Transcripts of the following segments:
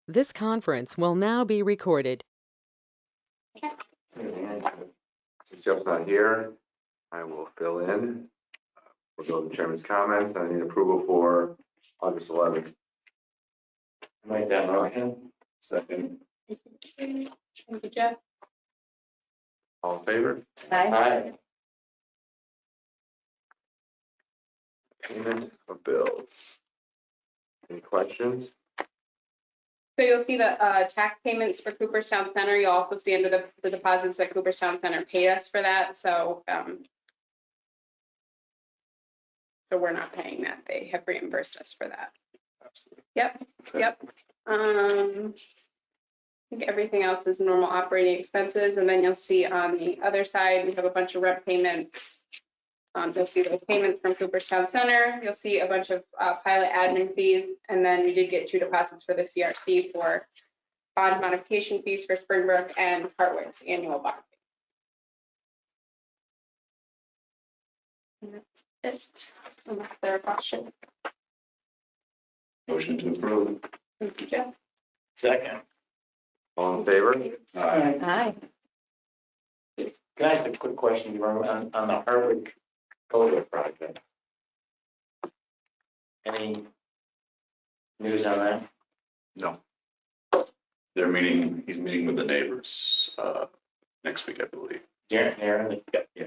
This conference will now be recorded. Since Jeff's not here, I will fill in. We'll go to the chairman's comments. I need approval for August 11th. Make that motion. Second. Thank you, Jeff. All in favor? Aye. Payment of bills. Any questions? So you'll see the tax payments for Cooperstown Center. You'll also see under the deposits that Cooperstown Center paid us for that. So so we're not paying that. They have reimbursed us for that. Yep. I think everything else is normal operating expenses. And then you'll see on the other side, we have a bunch of rep payments. You'll see those payments from Cooperstown Center. You'll see a bunch of pilot admin fees. And then we did get 2 deposits for the CRC for bond modification fees for Springbrook and Hartwick's annual bond. And that's it. Unless there are questions. Motion to approve. Thank you, Jeff. Second. All in favor? Aye. Aye. Can I ask a quick question on the Hartwick COIDA project? Any news on that? No. They're meeting, he's meeting with the neighbors next week, I believe. Aaron? Yeah.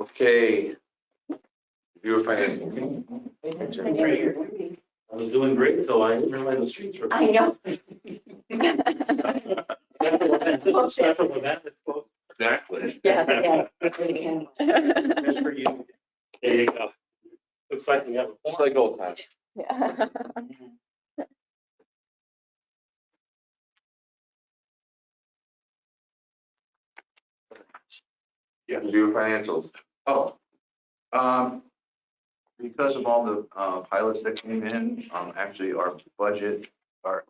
Okay. Review of financials. I was doing great until I didn't realize the streets were. I know. Exactly. Yeah. Just for you. There you go. Looks like we have a. Just like old times. Yeah. Review of financials. Oh, because of all the pilots that came in, actually our budget, our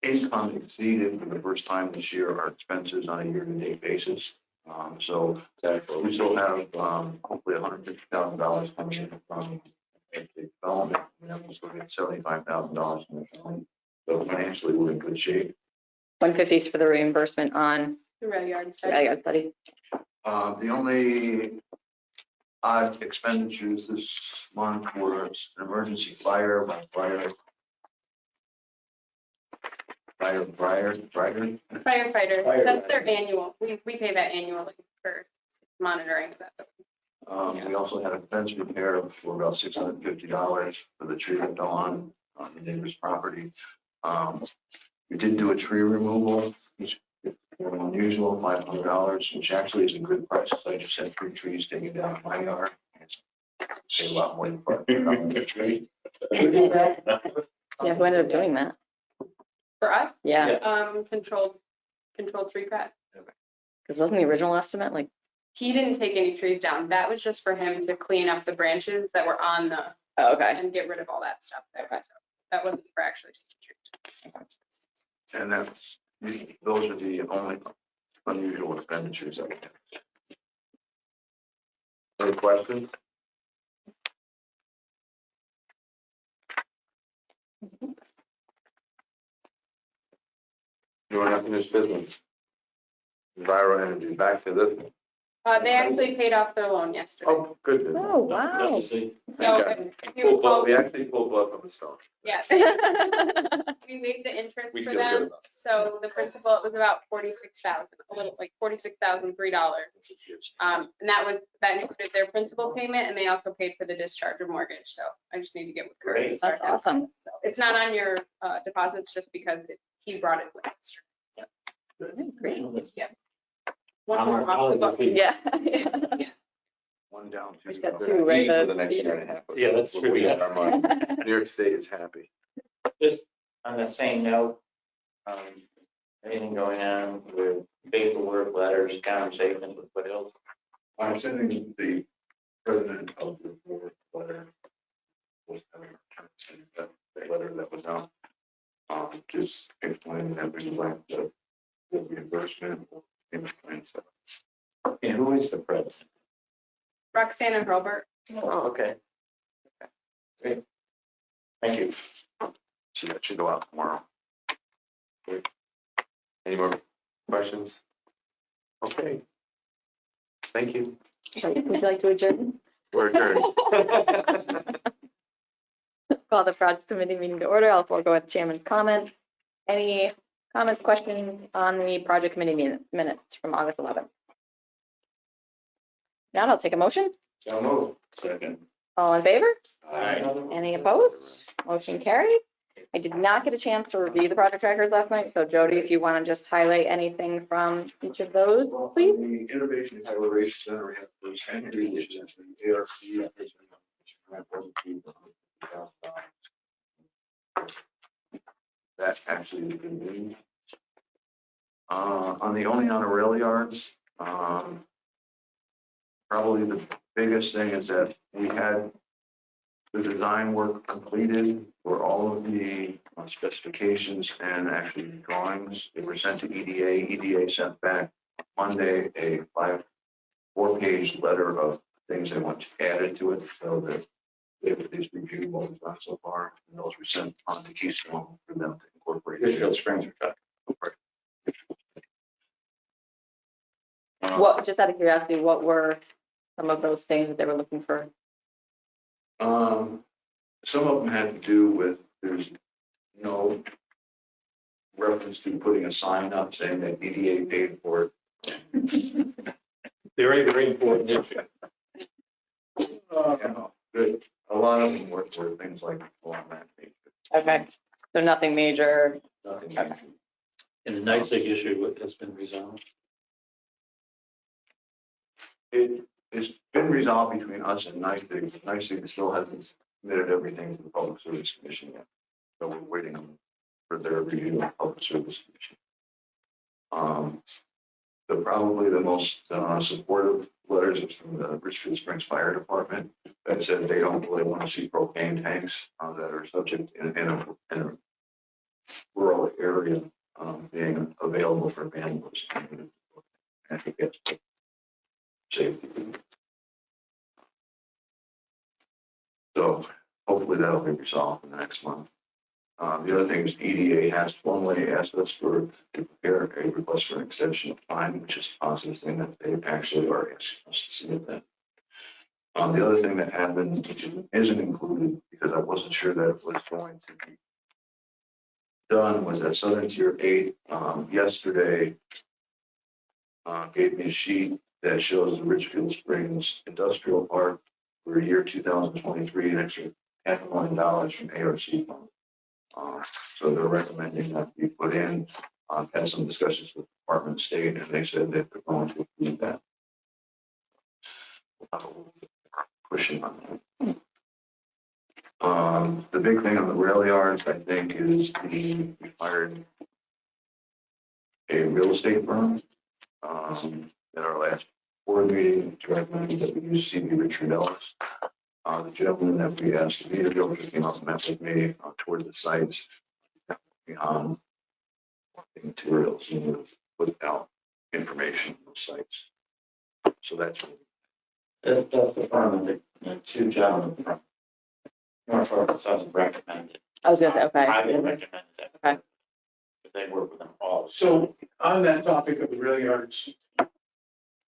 income exceeded for the first time this year our expenses on a year-to-date basis. So we still have hopefully $150,000 coming in from development. And then we'll still get $75,000 from the county. So financially, we're in good shape. 150 is for the reimbursement on The rail yard the study. rail yard study. The only odd expenditures this month were an emergency fire by firefighter Firefighter, that's their annual. We pay that annually for monitoring that. We also had a fence repair for about $650 for the tree that fell on the neighbor's property. We did do a tree removal, which is unusual, $500, which actually is a good price. I just had 3 trees taken down in my yard. Save a lot more than $500 a tree. Yeah, who ended up doing that? For us, Yeah, controlled tree cut. because wasn't the original estimate like, He didn't take any trees down. That was just for him to clean up the branches that were on the, oh, okay. and get rid of all that stuff there. So that wasn't for actually taking trees. And those are the only unusual expenditures I have. Any questions? You want unfinished business? Enviro Energy, back to this. They actually paid off their loan yesterday. Oh, goodness. Oh, wow. So okay. if you recall, We actually pulled blood from the stone. yes, we waived the interest We for feel good them. about it. So the principal, it was about 46,000, a little like $46,003. And that included their principal payment, and they also paid for the discharge of mortgage. So I just need to get with Kurt. and Great. start That's that. awesome. So it's not on your deposits just because he brought it with us. Great. One more off the book. Yeah. One down, two. Just got to 2, go. right? For the next year and a half. Yeah, that's true. We got our money. New York State is happy. Just on the same note, anything going on with paperwork, letters, conversations with what else? I'm sending the president of the board letter. Was that letter that was out. Just explaining that we like the reimbursement. And who is the president? Roxanna Hurlbert. Oh, okay. Great. Thank you. So that should go out tomorrow. Great. Any more questions? Okay. Thank you. Would you like to adjourn? We're adjourned. Call the project committee meeting to order. I'll forego with chairman's comment. Any comments, questions on the project committee minutes from August 11th? Now I'll take a motion. So move. Second. All in favor? Aye. Any opposed? Motion carried. I did not get a chance to review the project records last night, so Jody, if you want to just highlight anything from each of those, Well, please. the Innovation Acceleration Center, we have first entry, which is the ARC. That actually has been moved. On the only on the rail yards, probably the biggest thing is that we had the design work completed for all of the specifications and actually drawings. They were sent to EDA. EDA sent back Monday a 4-page letter of things they want added to it, so that they would at least review what we've done so far, and those were sent on to Keystone for them to incorporate. Richfield Springs are talking. What, just out of curiosity, what were some of those things that they were looking for? Some of them had to do with, there's no reference to putting a sign up saying that EDA paid for it. Very, very important issue. Good. A lot of them were things like along that nature. Okay, so nothing major. Nothing. Okay. And the NICEAG issue has been resolved. It's been resolved between us and NICEAG. NICEAG still hasn't submitted everything to the Public Service Commission yet. So we're waiting for their review of the Public Service Commission. Probably the most supportive letters is from the Richfield Springs Fire Department that said they don't really want to see propane tanks that are subject in a rural area being available for vandalism. I think that's safety. So hopefully that'll be resolved in the next month. The other thing is EDA has formally asked us to prepare a request for an extension of time, which is a positive thing that they actually are asking us to submit that. The other thing that happened, which isn't included because I wasn't sure that it was going to be done, was that Southern Tier 8 yesterday gave me a sheet that shows the Richfield Springs Industrial Park for year 2023, an extra $500,000 from ARC funds. So they're recommending that be put in. Had some discussions with the Department of State, and they said that they're going to approve that. Pushing on that. The big thing on the rail yards, I think, is we hired a real estate firm at our last board meeting to recommend that we use CB Richard Ellis. The gentleman that we asked to be the builder came up and met with me toward the sites the materials and without information on the sites. So that's the firm that the two gentlemen from Norfolk Southern recommended. I was gonna say, okay. I would recommend that. Okay. If they work with them all. So on that topic of the rail yards,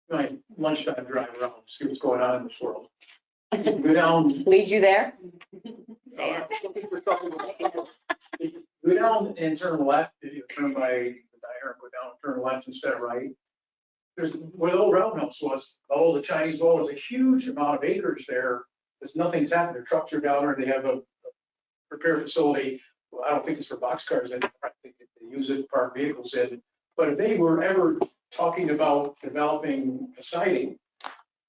my lunchtime drive around, see what's going on in this world. You can go down. Lead you there? Go down and turn left, if you turn by the diner, go down and turn left instead of right. There's where the old roundhouse was, all the Chinese wall, was a huge amount of acres there. There's nothing's happened. Their trucks are down there. They have a repair facility. Well, I don't think it's for boxcars anymore. I think they use it to park vehicles in. But if they were ever talking about developing a siding,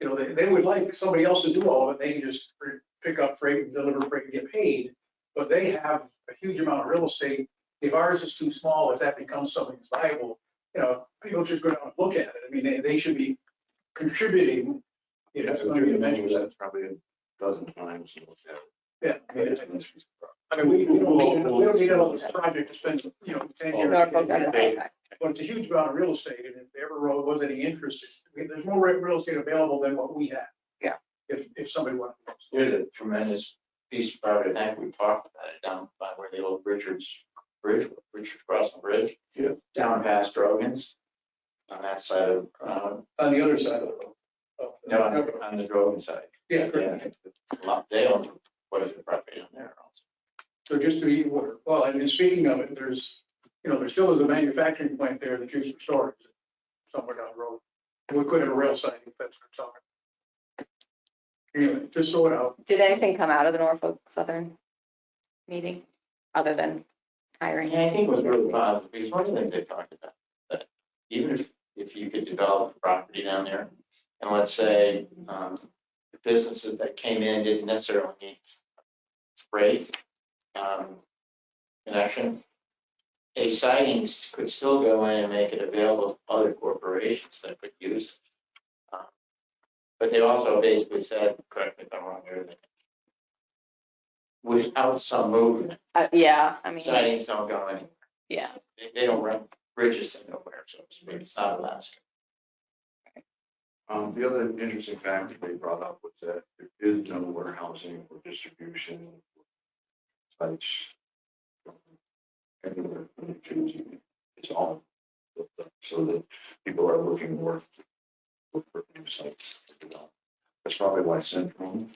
you know, they would like somebody else to do all of it. They can just pick up freight and deliver freight and get paid. But they have a huge amount of real estate. If ours is too small, if that becomes something that's viable, you know, people just go down and look at it. I mean, they should be contributing. You know, it's going to be a measure. that's probably a dozen times. Yeah. I mean, we don't need all this project to spend, you know, 10 years. Norfolk, okay. But it's a huge amount of real estate, and if there ever was any interest, I mean, there's more real estate available than what we have. Yeah. If somebody wanted to. There's a tremendous piece of property, I think we talked about it down by where the old Richards Bridge, Richards Crossing Bridge. Yeah. Down past Drogan's, on that side of, On the other side of the road. Oh, no, on the Drogan side. Yeah, correct. Yeah, they own quite a bit of property on there also. So just to be order, well, and speaking of it, there's, there still is a manufacturing plant there that's used for storage somewhere down the road. We could have a rail siding that's for something. Anyway, just sort out. Did anything come out of the Norfolk Southern meeting other than hiring? Yeah, I think it was really positive, because one of the things they talked about, that even if you could develop property down there, and let's say, the businesses that came in didn't necessarily need freight, connection, a sidings could still go in and make it available to other corporations that could use it. But they also basically said, correct me if I'm wrong here, that without some movement, Yeah, I mean, sidings don't go anywhere. yeah. They don't run bridges to nowhere, so to speak. It's not Alaska. The other interesting fact that they brought up was that there is no warehousing or distribution sites anywhere in New Jersey. It's all built up, so that people are looking more for new sites to develop. That's probably why Central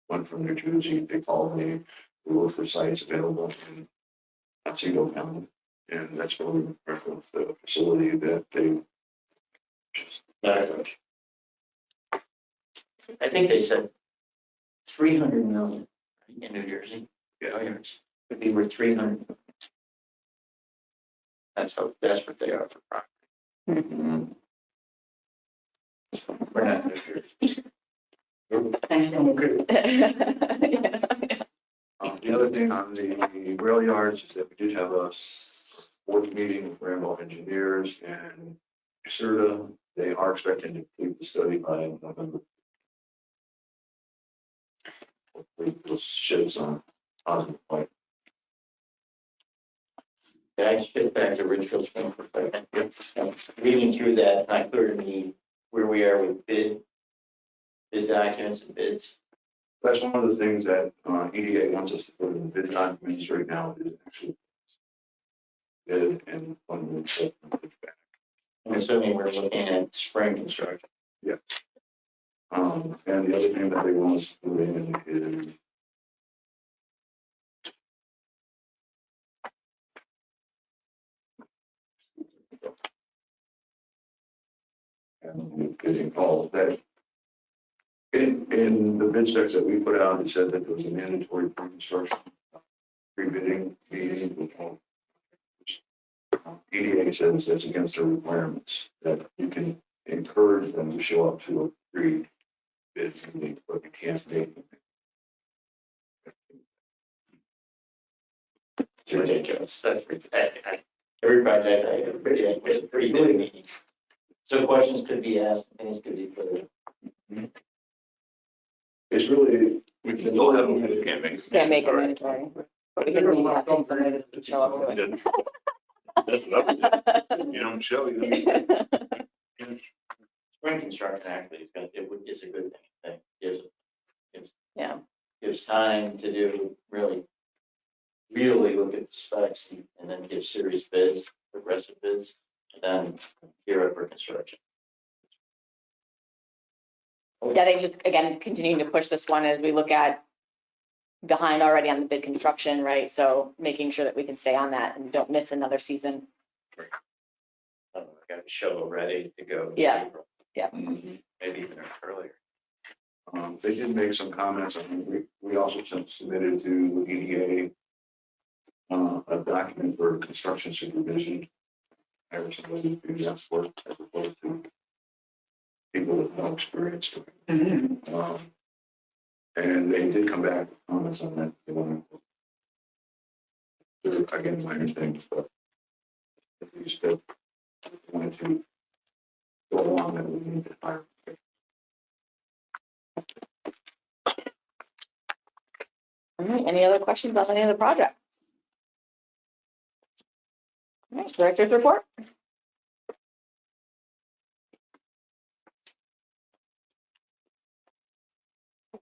went from New Jersey. They called me. We looked for sites available in Otsego County, and that's where we referenced the facility that they just. I think they said 300 million in New Jersey. Yeah. Could be worth 300. That's how desperate they are for property. Mhm. We're not New Jersey. Okay. Yeah. The other thing on the rail yards is that we did have a fourth meeting with Randolph Engineers and CERTA. They are expecting to complete the study by November. Hopefully it'll shed some positive light. Can I just get back to Richfield Spring for a second? Yep. Reading through that, it's not clear to me where we are with bid documents and bids. That's one of the things that EDA wants us to put in the bid documents right now is actually bid and when we take the bid back. I'm assuming we're looking at spring construction. And the other thing that they want us to put in is getting all that. In the bid specs that we put out, it said that there was a mandatory pre-construction pre-bidding meeting with all. EDA says that's against their requirements, that you can encourage them to show up to a pre-bid meeting, but you can't make them. It's ridiculous. That's every project I ever bid was a pretty good meeting. So questions could be asked, things could be put in. It's really, We can still have them, we just can't make it. Can't make it mandatory, but we can maybe have somebody to show up to it. That's what I would do. You don't show, you don't. Spring construction actually is is a good thing. It Yeah. gives time to do really look at the specs and then give serious bids, progressive bids, and then gear up for construction. Yeah, they just, again, continuing to push this one as we look at behind already on the bid construction, right? So making sure that we can stay on that and don't miss another season. I got a shovel ready to go. Yeah. April. Yeah. Maybe even earlier. they did make some comments. I mean, we also submitted to EDA a document for construction supervision. Have somebody do that work as opposed to people with no experience. And they did come back with comments on that. They wanted, again, minor things, but at least they wanted to go along and we need to hire. All right, any other questions on any of the project? All right, director's report.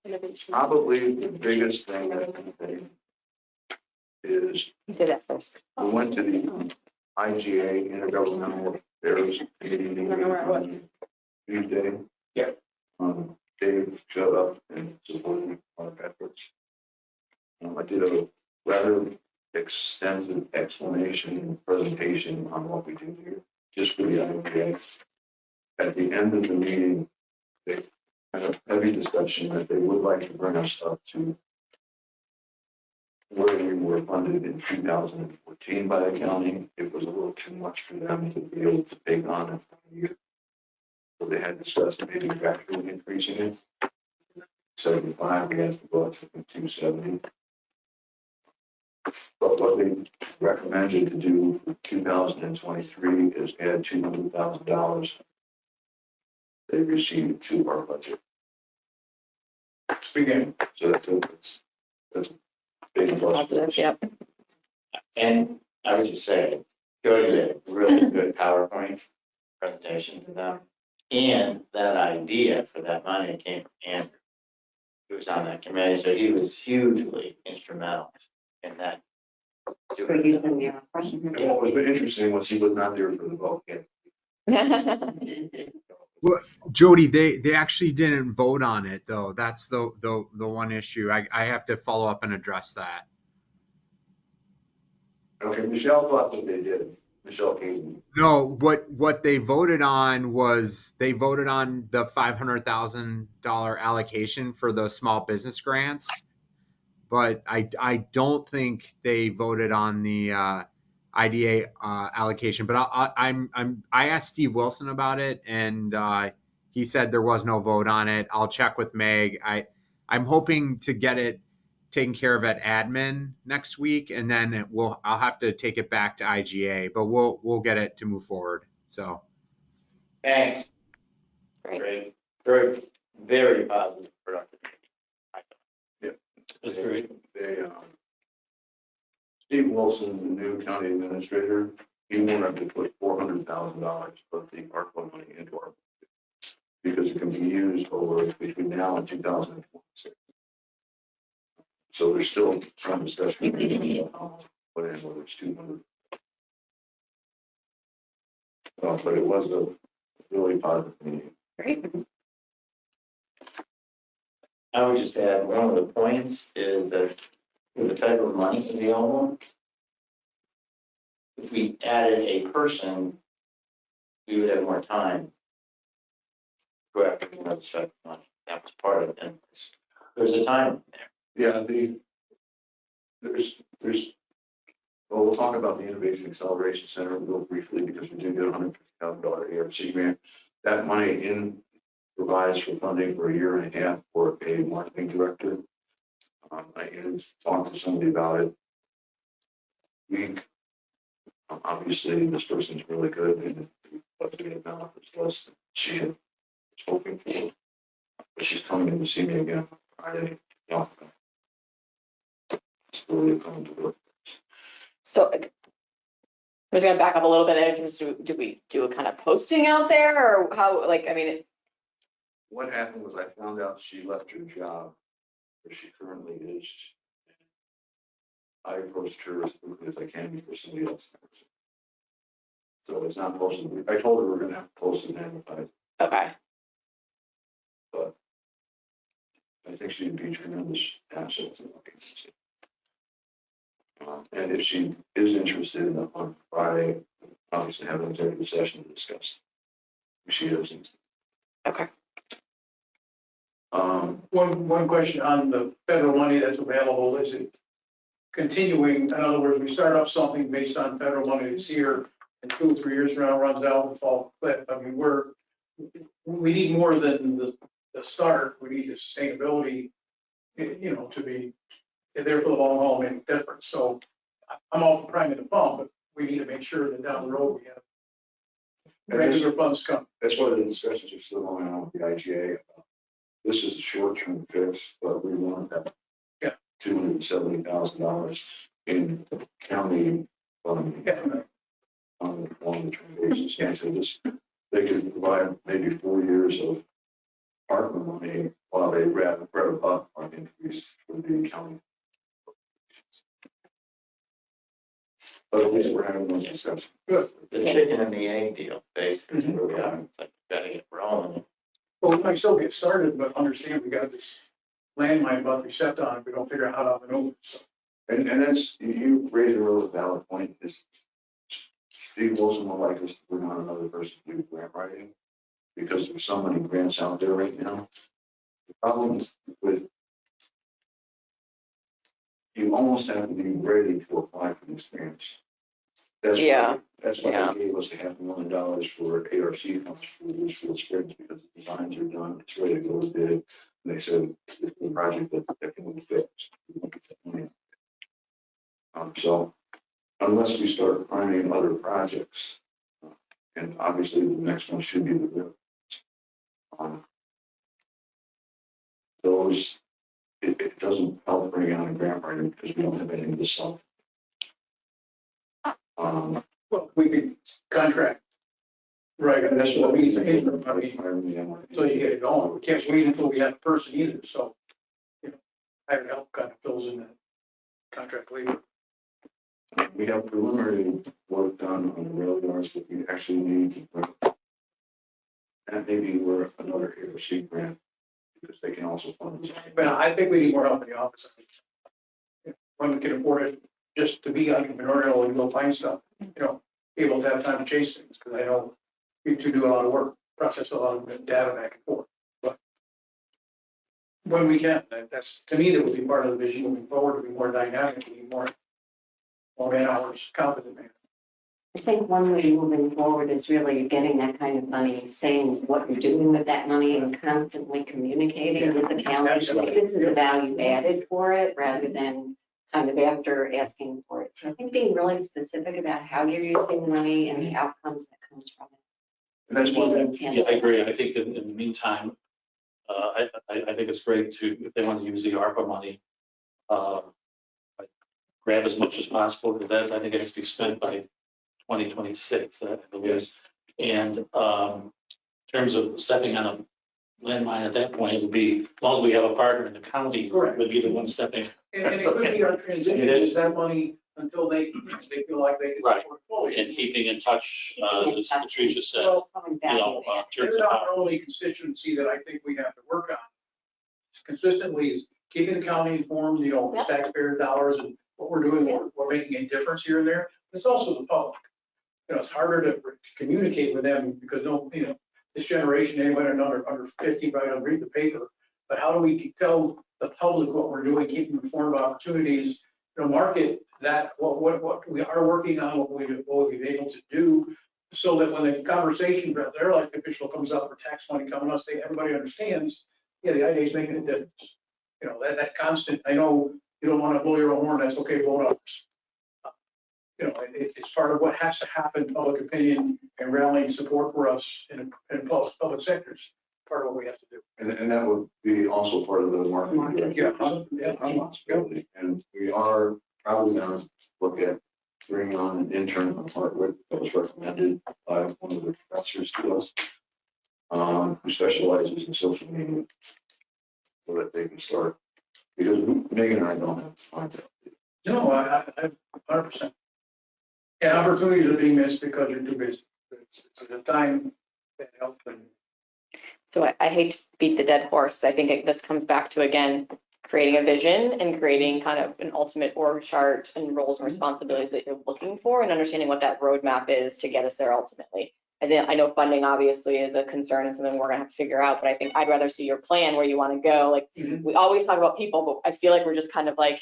Innovation. Probably the biggest thing that is, You say that first. we went to the IGA, Intergovernmental Affairs meeting on Tuesday. Yeah. Dave showed up and supported our efforts. I did a rather extensive explanation and presentation on what we do here, just for the IGA. At the end of the meeting, they had a heavy discussion that they would like to bring us up to where we were funded in 2014 by the county. It was a little too much for them to be able to take on in a year. So they had discussed maybe gradually increasing it. 75, we asked to go up to 270. But what they recommended to do for 2023 is add $200,000 they received to our budget. Beginning. So that's a big plus. Positive, yep. And I would just say, Jody did a really good PowerPoint presentation to them. And that idea for that money came from Andrew, who was on that committee, so he was hugely instrumental in that. For using the offer. And what was interesting was he was not there for the vote yet. Jody, they actually didn't vote on it though. That's the one issue. I have to follow up and address that. Okay, Michelle thought that they did. Michelle came. No, what they voted on was they voted on the $500,000 allocation for the small business grants, but I don't think they voted on the IDA allocation. But I asked Steve Wilson about it, and he said there was no vote on it. I'll check with Meg. I'm hoping to get it taken care of at admin next week, and then I'll have to take it back to IGA, but we'll get it to move forward. So Thanks. Great. Very, very positive, productive. That's great. Steve Wilson, the new county administrator, he wanted to put $400,000 of the ARPA money into our budget because it can be used over between now and 2026. So there's still some discussion about whether it's 200. But it was a really positive meeting. Great. I would just add, one of the points is that with the federal money available, if we added a person, we would have more time to go after the federal money. That was part of it. And there's a time there. Yeah, well, we'll talk about the Innovation Acceleration Center real briefly because we do get a $150,000 ARC grant. That money provides for funding for a year and a half for a marketing director. I talked to somebody about it. Obviously, this person's really good and the budget amount is less than she was hoping for. But she's coming in to see me again on Friday. It's really coming to work. So I'm just gonna back up a little bit. Do we do a kind of posting out there, or how, like, I mean, What happened was I found out she left her job where she currently is. I approached her as quickly as I can before somebody else. So it's not posted. I told her we're gonna have to post it and advertise, okay, but I think she'd be a tremendous asset to the organization. And if she is interested on Friday, obviously have an executive session to discuss. If she isn't. okay. One question on the federal money that's available, is it continuing? In other words, we start up something based on federal money this year, and 2 or 3 years from now runs out and fall cliff. I mean, we need more than the start. We need the sustainability, to be there for the long haul, make a difference. So I'm all for priming the pump, but we need to make sure that down the road we have regular funds come. That's why the discussions are still going on with the IGA. This is a short-term fix, but we want that $270,000 in county funding on a long-term basis. And so they could provide maybe 4 years of ARPA money while they rev up on increase for the county. But at least we're having those discussions. Good. The chicken and the egg deal, basically, where we are. It's like, we gotta get rolling. Well, we might still get started, but understand we got this landmine about to be stepped on if we don't figure out how to maneuver. So, And that's, you raise a really valid point, is Steve Wilson would like us to bring on another person to do grant writing, because there's so many grants out there right now. The problem with, you almost have to be ready to apply for these grants. That's Yeah. That's why Yeah. they gave us $500,000 for ARC funds for these field springs, because the designs are done, it's ready to go to bid. And they said, it's a project that can be fixed. We won't get that money. So unless we start finding other projects, and obviously the next one should be the road. Those, it doesn't help bring out a grant writing because we don't have anything to sell. well, we could contract. Right, and that's what we need. Until you get it going. We can't wait until we have a person either, so, hired help kind of fills in that contract labor. We have preliminary work done on the rail yards, but we actually need to bring. That may be where another ARC grant, because they can also fund it. But I think we need more help in the office. When we can afford it, just to be entrepreneurial and go find stuff, able to have time to chase things, because I know we two do a lot of work, process a lot of data back and forth. But when we can, that's, to me, that would be part of the vision moving forward, to be more dynamic, to be more man hours, competent man. I think one way moving forward is really getting that kind of money, saying what you're doing with that money and constantly communicating with the county. Absolutely. This is a value added for it rather than kind of after asking for it. So I think being really specific about how you're using the money and the outcomes that comes from it. And that's Being why intentional. Yeah, I agree. I think in the meantime, I think it's great to, if they want to use the ARPA money, like, grab as much as possible, because that, I think it has to be spent by 2026, I believe. And in terms of stepping on a landmine at that point, it would be, as long as we have a partner in the county, Correct. would be the one stepping. And it could be our transition, is that money until they feel like they can Right. support fully. And keeping in touch, Keeping in as touch Patricia said, Well, something in value added. terms They're of not how, our only constituency that I think we have to work on. Consistently is keeping the county informed, Yep. taxpayer dollars and what we're doing, we're making a difference here and there. It's also the public. It's harder to communicate with them because this generation, anybody under 50 probably don't read the paper. But how do we tell the public what we're doing, keep them informed of opportunities, market that, what we are working on, what we've been able to do, so that when the conversation about their elected official comes up or tax money coming us, everybody understands, the idea is making a difference. That constant, I know you don't want to blow your own horn, that's okay, vote others. It's part of what has to happen, public opinion and rallying support for us in public sectors, part of what we have to do. And that would be also part of the marketing director responsibility. And we are probably going to look at bringing on an intern from Hartwick that was recommended by one of the professors to us, who specializes in social media, so that they can start, because Megan and I don't have time to. No, I 100%. And opportunities are being missed because you're too busy. It's the time that helps them. So I hate to beat the dead horse, but I think this comes back to, again, creating a vision and creating kind of an ultimate org chart and roles and responsibilities that you're looking for, and understanding what that roadmap is to get us there ultimately. And then I know funding obviously is a concern and something we're gonna have to figure out, but I think I'd rather see your plan where you want to go. Like, we always talk about people, but I feel like we're just kind of like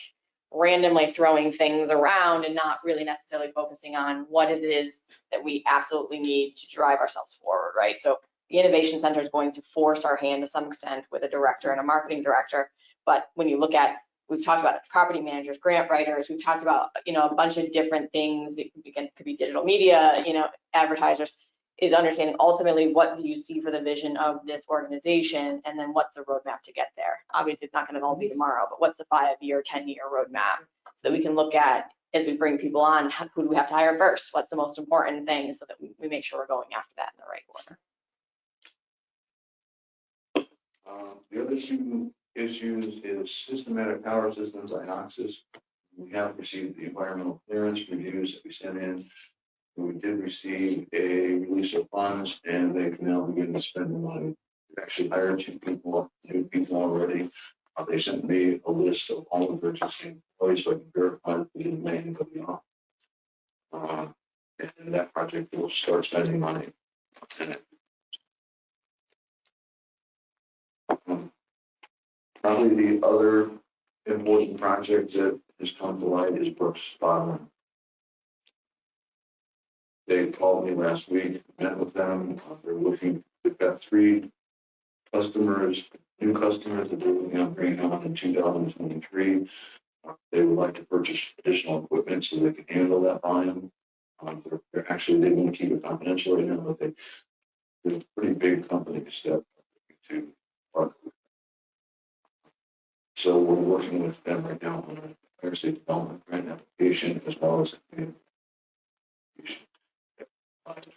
randomly throwing things around and not really necessarily focusing on what it is that we absolutely need to drive ourselves forward, right? So the Innovation Center is going to force our hand to some extent with a director and a marketing director. But when you look at, we've talked about property managers, grant writers, we've talked about, a bunch of different things. It could be digital media, advertisers, is understanding ultimately what do you see for the vision of this organization, and then what's the roadmap to get there. Obviously, it's not going to all be tomorrow, but what's the 5-year, 10-year roadmap, so that we can look at, as we bring people on, who do we have to hire first? What's the most important thing, so that we make sure we're going after that in the right order. The other two issues is systematic power systems, IOXIS. We have received the environmental clearance reviews that we sent in. We did receive a release of funds and they can now begin to spend the money. We actually hired new people already. They sent me a list of all of their existing employees so I can verify that they didn't lay anybody off. And that project will start spending money. Probably the other important project that has come to light is Brooks Bottom. They called me last week, met with them. They're looking, they've got 3 customers, new customers that they're looking at bringing on in 2023. They would like to purchase additional equipment so they can handle that volume. They're actually, they want to keep it confidential right now, but they're pretty big companies that to work with. So we're working with them right now on a fire state development grant application as well as a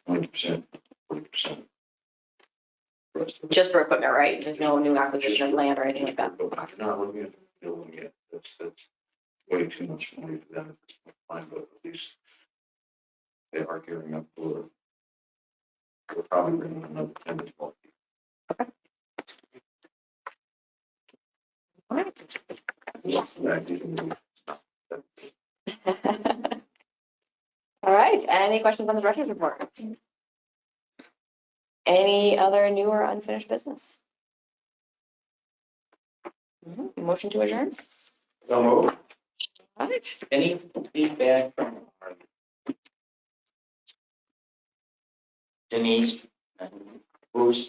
20%, 40%. Just for equipment, right? There's no new acquisition of land or anything like that. They're not looking at building it. That's way too much money for them at this point, but at least they are gearing up for, we're probably bringing another 10 to 12 people. All right, any questions on the director's report? Any other new or unfinished business? Motion to adjourn? So moved. All right. Any feedback from Denise and Bruce